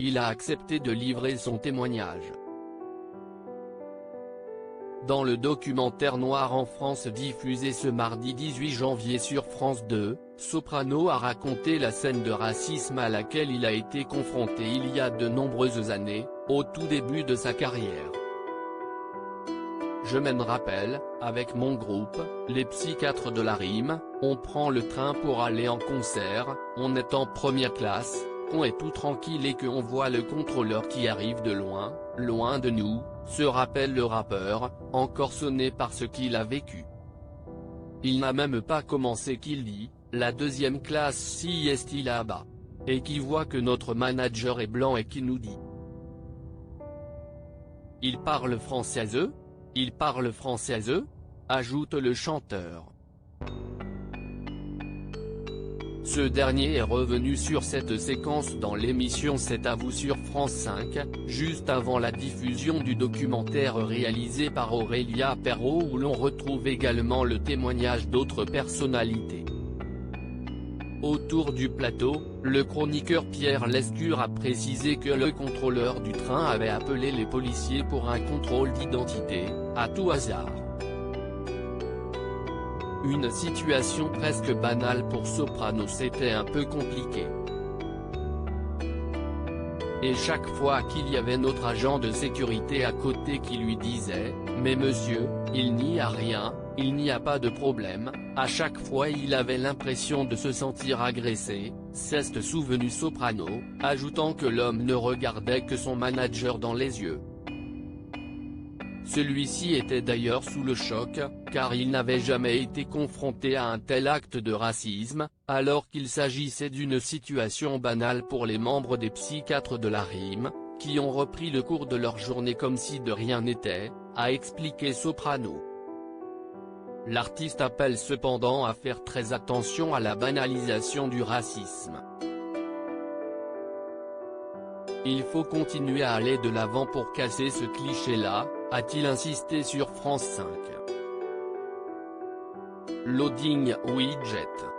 il a accepté de livrer son témoignage. Dans le documentaire Noir en France diffusé ce mardi 18 janvier sur France 2, Soprano a raconté la scène de racisme à laquelle il a été confronté il y a de nombreuses années, au tout début de sa carrière. Je me rappelle, avec mon groupe, les psychiatres de la rime, on prend le train pour aller en concert, on est en première classe, qu'on est tout tranquille et qu'on voit le contrôleur qui arrive de loin, loin de nous, se rappelle le rappeur, encore sonné par ce qu'il a vécu. Il n'a même pas commencé qu'il dit, la deuxième classe si est-il là-bas. Et qui voit que notre manager est blanc et qui nous dit. Il parle française ? Il parle française ? Ajoute le chanteur. Ce dernier est revenu sur cette séquence dans l'émission C'est à vous sur France 5, juste avant la diffusion du documentaire réalisé par Aurélia Perrault où l'on retrouve également le témoignage d'autres personnalités. Autour du plateau, le chroniqueur Pierre Lescure a précisé que le contrôleur du train avait appelé les policiers pour un contrôle d'identité, à tout hasard. Une situation presque banale pour Soprano, c'était un peu compliqué. Et chaque fois qu'il y avait notre agent de sécurité à côté qui lui disait « Mais monsieur, il n'y a rien, il n'y a pas de problème », à chaque fois il avait l'impression de se sentir agressé, s'est souvenu Soprano, ajoutant que l'homme ne regardait que son manager dans les yeux. Celui-ci était d'ailleurs sous le choc, car il n'avait jamais été confronté à un tel acte de racisme, alors qu'il s'agissait d'une situation banale pour les membres des psychiatres de la rime, qui ont repris le cours de leur journée comme si de rien n'était, a expliqué Soprano. L'artiste appelle cependant à faire très attention à la banalisation du racisme. Il faut continuer à aller de l'avant pour casser ce cliché-là, a-t-il insisté sur France 5. Loading Widget.